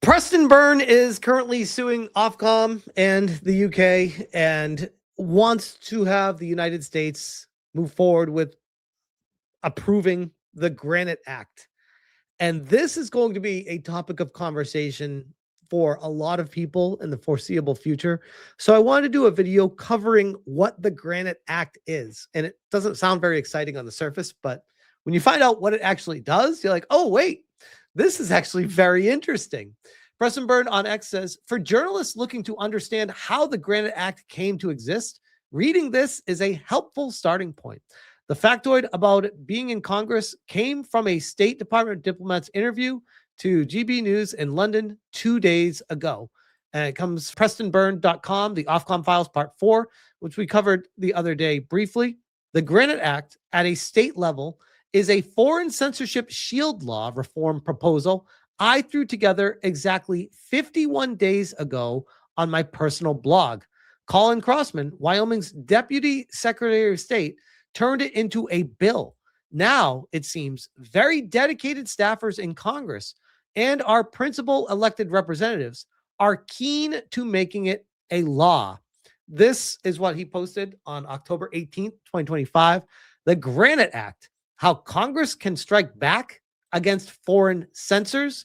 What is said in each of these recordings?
Preston Byrne is currently suing Ofcom and the UK and wants to have the United States move forward with approving the GRANITE Act. And this is going to be a topic of conversation for a lot of people in the foreseeable future. So I wanted to do a video covering what the GRANITE Act is. And it doesn't sound very exciting on the surface, but when you find out what it actually does, you're like, oh, wait, this is actually very interesting. Preston Byrne on X says, for journalists looking to understand how the GRANITE Act came to exist, reading this is a helpful starting point. The factoid about it being in Congress came from a State Department diplomat's interview to GB News in London 2 days ago. And it comes PrestonByrne.com, the Ofcom Files Part 4, which we covered the other day briefly. The GRANITE Act at a state level is a foreign censorship shield law reform proposal I threw together exactly 51 days ago on my personal blog. Colin Crossman, Wyoming's Deputy Secretary of State, turned it into a bill. Now, it seems, very dedicated staffers in Congress and our principal elected representatives are keen to making it a law. This is what he posted on October 18th, 2025. The GRANITE Act, how Congress can strike back against foreign censors.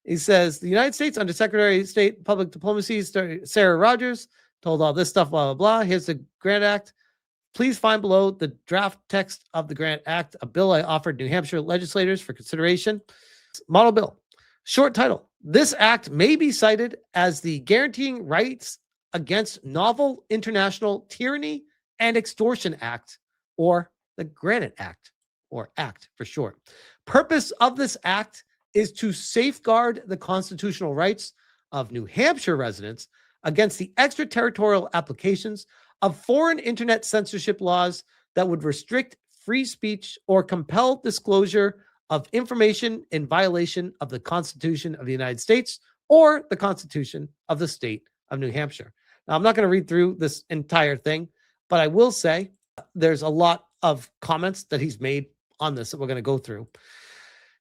He says, the United States, under Secretary of State Public Diplomacy, Sarah Rogers, told all this stuff, blah, blah, blah. Here's the GRANITE Act. Please find below the draft text of the GRANITE Act, a bill I offered New Hampshire legislators for consideration. Model bill. Short title. This act may be cited as the Guaranteeing Rights Against Novel International Tyranny and Extortion Act, or the GRANITE Act, or ACT for short. Purpose of this act is to safeguard the constitutional rights of New Hampshire residents against the extraterritorial applications of foreign internet censorship laws that would restrict free speech or compel disclosure of information in violation of the Constitution of the United States or the Constitution of the state of New Hampshire. Now, I'm not going to read through this entire thing, but I will say there's a lot of comments that he's made on this that we're going to go through.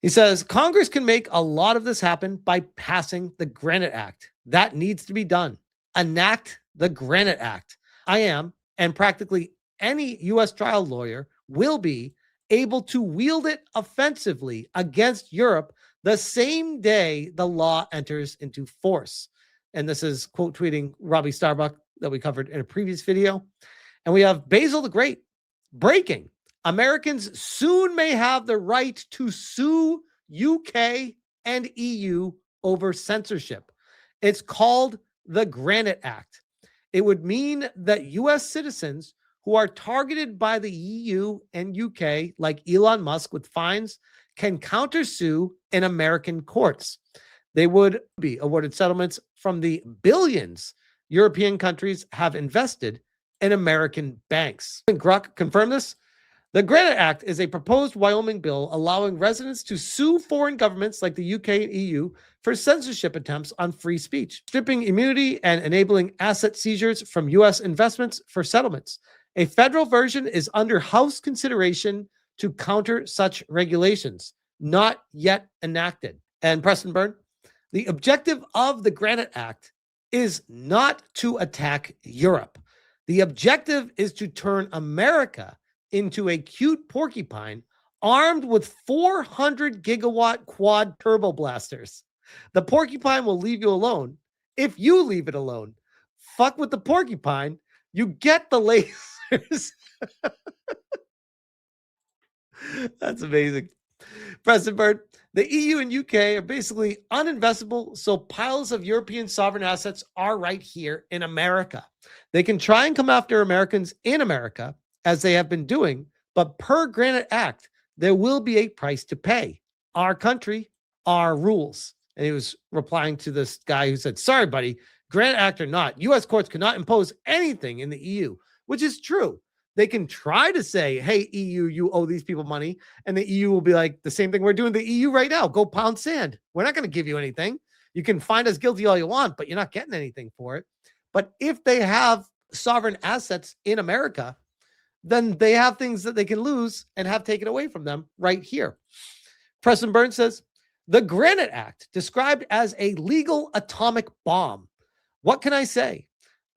He says, Congress can make a lot of this happen by passing the GRANITE Act. That needs to be done. Enact the GRANITE Act. I am, and practically any U.S. trial lawyer will be, able to wield it offensively against Europe the same day the law enters into force. And this is quote tweeting Robbie Starbuck that we covered in a previous video. And we have Basil the Great breaking. Americans soon may have the right to sue UK and EU over censorship. It's called the GRANITE Act. It would mean that U.S. citizens who are targeted by the EU and UK, like Elon Musk with fines, can countersue in American courts. They would be awarded settlements from the billions European countries have invested in American banks. Gruck confirmed this. The GRANITE Act is a proposed Wyoming bill allowing residents to sue foreign governments like the UK and EU for censorship attempts on free speech, stripping immunity and enabling asset seizures from U.S. investments for settlements. A federal version is under House consideration to counter such regulations, not yet enacted. And Preston Byrne, the objective of the GRANITE Act is not to attack Europe. The objective is to turn America into a cute porcupine armed with 400 gigawatt quad turbo blasters. The porcupine will leave you alone if you leave it alone. Fuck with the porcupine, you get the lasers. That's amazing. Preston Byrne, the EU and UK are basically uninvestable, so piles of European sovereign assets are right here in America. They can try and come after Americans in America, as they have been doing, but per GRANITE Act, there will be a price to pay. Our country, our rules. And he was replying to this guy who said, sorry, buddy, GRANITE Act or not, U.S. courts cannot impose anything in the EU, which is true. They can try to say, hey, EU, you owe these people money. And the EU will be like, the same thing we're doing to the EU right now. Go pound sand. We're not going to give you anything. You can find us guilty all you want, but you're not getting anything for it. But if they have sovereign assets in America, then they have things that they can lose and have taken away from them right here. Preston Byrne says, The GRANITE Act, described as a legal atomic bomb. What can I say?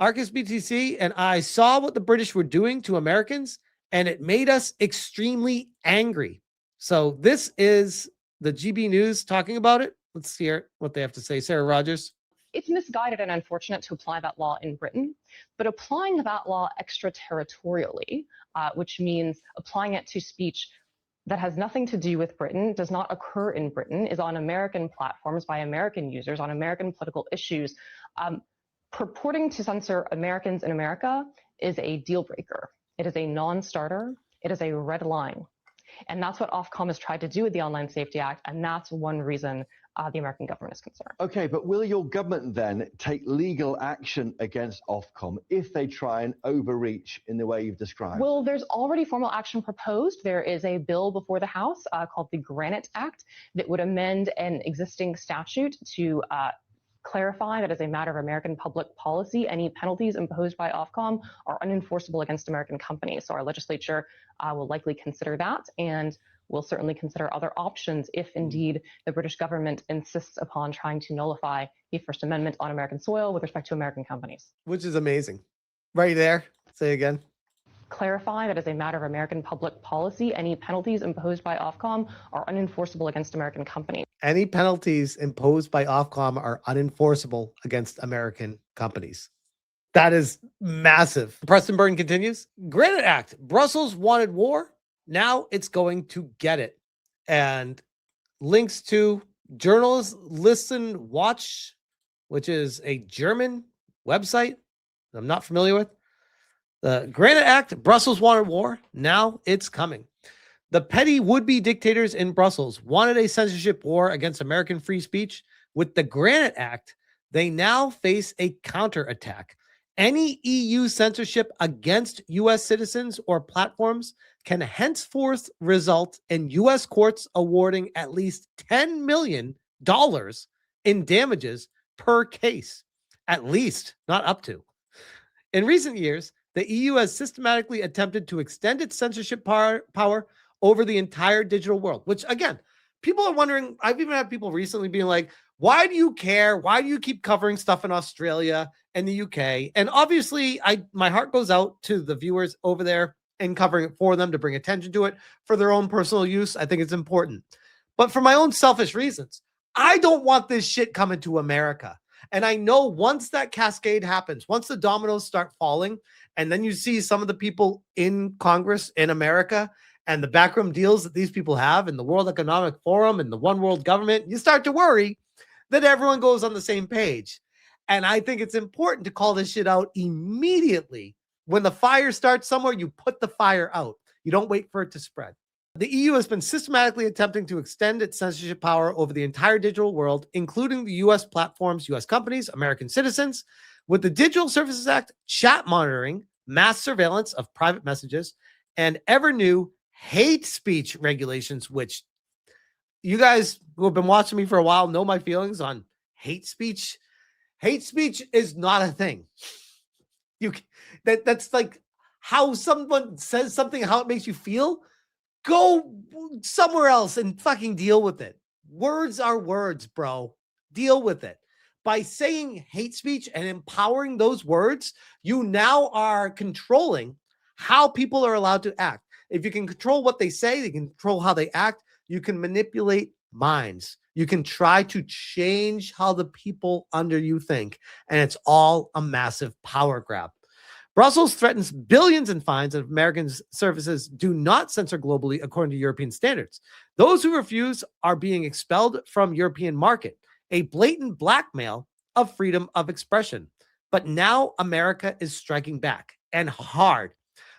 Arcus BTC and I saw what the British were doing to Americans, and it made us extremely angry. So this is the GB News talking about it. Let's hear what they have to say. Sarah Rogers. It's misguided and unfortunate to apply that law in Britain, but applying that law extraterritorially, which means applying it to speech that has nothing to do with Britain, does not occur in Britain, is on American platforms by American users on American political issues, purporting to censor Americans in America is a deal breaker. It is a non-starter. It is a red line. And that's what Ofcom has tried to do with the Online Safety Act, and that's one reason the American government is concerned. Okay, but will your government then take legal action against Ofcom if they try and overreach in the way you've described? Well, there's already formal action proposed. There is a bill before the House called the GRANITE Act that would amend an existing statute to clarify that as a matter of American public policy, any penalties imposed by Ofcom are unenforceable against American companies. So our legislature will likely consider that, and will certainly consider other options if indeed the British government insists upon trying to nullify the First Amendment on American soil with respect to American companies. Which is amazing. Right there. Say again. Clarify that as a matter of American public policy, any penalties imposed by Ofcom are unenforceable against American companies. Any penalties imposed by Ofcom are unenforceable against American companies. That is massive. Preston Byrne continues. GRANITE Act. Brussels wanted war. Now it's going to get it. And links to Journalists Listen Watch, which is a German website I'm not familiar with. The GRANITE Act. Brussels wanted war. Now it's coming. The petty would-be dictators in Brussels wanted a censorship war against American free speech. With the GRANITE Act, they now face a counterattack. Any EU censorship against U.S. citizens or platforms can henceforth result in U.S. courts awarding at least $10 million in damages per case. At least, not up to. In recent years, the EU has systematically attempted to extend its censorship power over the entire digital world, which, again, people are wondering. I've even had people recently being like, why do you care? Why do you keep covering stuff in Australia and the UK? And obviously, my heart goes out to the viewers over there and covering it for them to bring attention to it for their own personal use. I think it's important. But for my own selfish reasons, I don't want this shit coming to America. And I know once that cascade happens, once the dominoes start falling, and then you see some of the people in Congress in America and the backroom deals that these people have in the World Economic Forum and the one world government, you start to worry that everyone goes on the same page. And I think it's important to call this shit out immediately. When the fire starts somewhere, you put the fire out. You don't wait for it to spread. The EU has been systematically attempting to extend its censorship power over the entire digital world, including the U.S. platforms, U.S. companies, American citizens. With the Digital Services Act, chat monitoring, mass surveillance of private messages, and ever new hate speech regulations, which you guys who have been watching me for a while know my feelings on hate speech. Hate speech is not a thing. That's like how someone says something, how it makes you feel. Go somewhere else and fucking deal with it. Words are words, bro. Deal with it. By saying hate speech and empowering those words, you now are controlling how people are allowed to act. If you can control what they say, they can control how they act. You can manipulate minds. You can try to change how the people under you think. And it's all a massive power grab. Brussels threatens billions in fines if American services do not censor globally according to European standards. Those who refuse are being expelled from European market, a blatant blackmail of freedom of expression. But now America is striking back, and hard.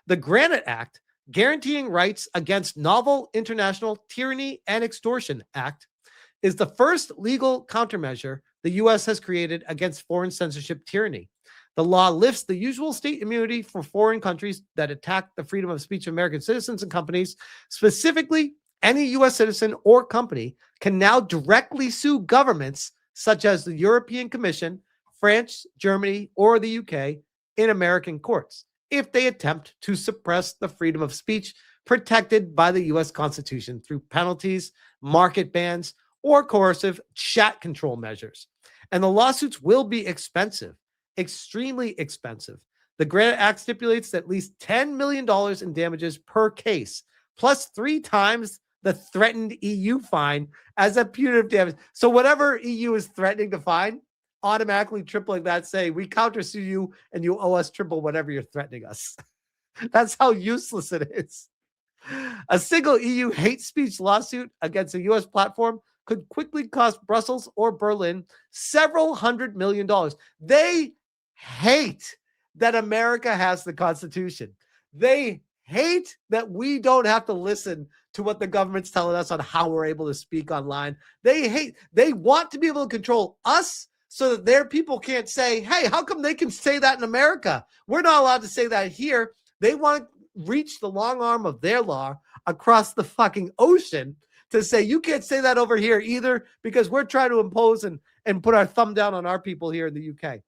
The GRANITE Act, Guaranteeing Rights Against Novel International Tyranny and Extortion Act, is the first legal countermeasure the U.S. has created against foreign censorship tyranny. The law lifts the usual state immunity for foreign countries that attack the freedom of speech of American citizens and companies. Specifically, any U.S. citizen or company can now directly sue governments such as the European Commission, France, Germany, or the UK in American courts if they attempt to suppress the freedom of speech protected by the U.S. Constitution through penalties, market bans, or coercive chat control measures. And the lawsuits will be expensive, extremely expensive. The GRANITE Act stipulates that at least $10 million in damages per case, plus 3 times the threatened EU fine as a punitive damage. So whatever EU is threatening to fine, automatically tripling that, say, we countersue you and you owe us triple whatever you're threatening us. That's how useless it is. A single EU hate speech lawsuit against a U.S. platform could quickly cost Brussels or Berlin several $100 million. They hate that America has the Constitution. They hate that we don't have to listen to what the government's telling us on how we're able to speak online. They want to be able to control us so that their people can't say, hey, how come they can say that in America? We're not allowed to say that here. They want to reach the long arm of their law across the fucking ocean to say, you can't say that over here either, because we're trying to impose and put our thumb down on our people here in the UK.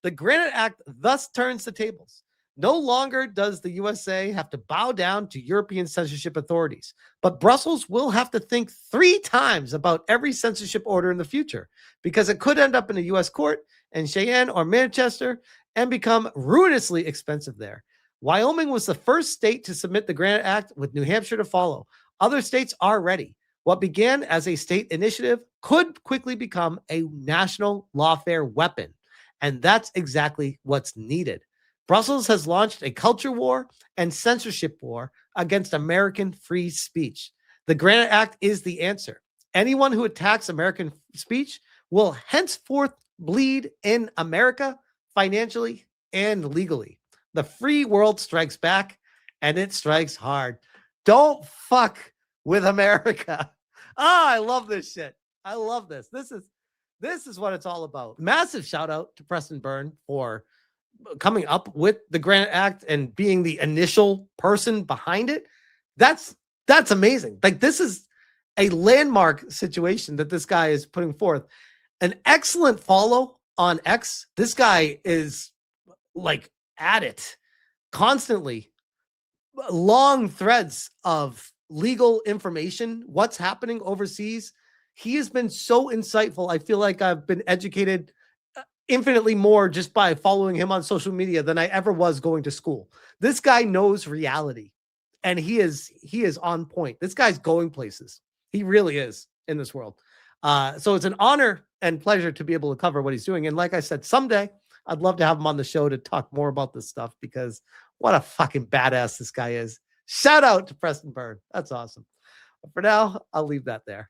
The GRANITE Act thus turns the tables. No longer does the USA have to bow down to European censorship authorities, but Brussels will have to think 3 times about every censorship order in the future, because it could end up in a US court in Cheyenne or Manchester and become ruinously expensive there. Wyoming was the first state to submit the GRANITE Act, with New Hampshire to follow. Other states are ready. What began as a state initiative could quickly become a national lawfare weapon, and that's exactly what's needed. Brussels has launched a culture war and censorship war against American free speech. The GRANITE Act is the answer. Anyone who attacks American speech will henceforth bleed in America financially and legally. The free world strikes back, and it strikes hard. Don't fuck with America. I love this shit. I love this. This is what it's all about. Massive shout out to Preston Byrne for coming up with the GRANITE Act and being the initial person behind it. That's amazing. Like, this is a landmark situation that this guy is putting forth. An excellent follow on X. This guy is like at it constantly. Long threads of legal information, what's happening overseas. He has been so insightful. I feel like I've been educated infinitely more just by following him on social media than I ever was going to school. This guy knows reality, and he is on point. This guy's going places. He really is in this world. So it's an honor and pleasure to be able to cover what he's doing. And like I said, someday I'd love to have him on the show to talk more about this stuff, because what a fucking badass this guy is. Shout out to Preston Byrne. That's awesome. But for now, I'll leave that there.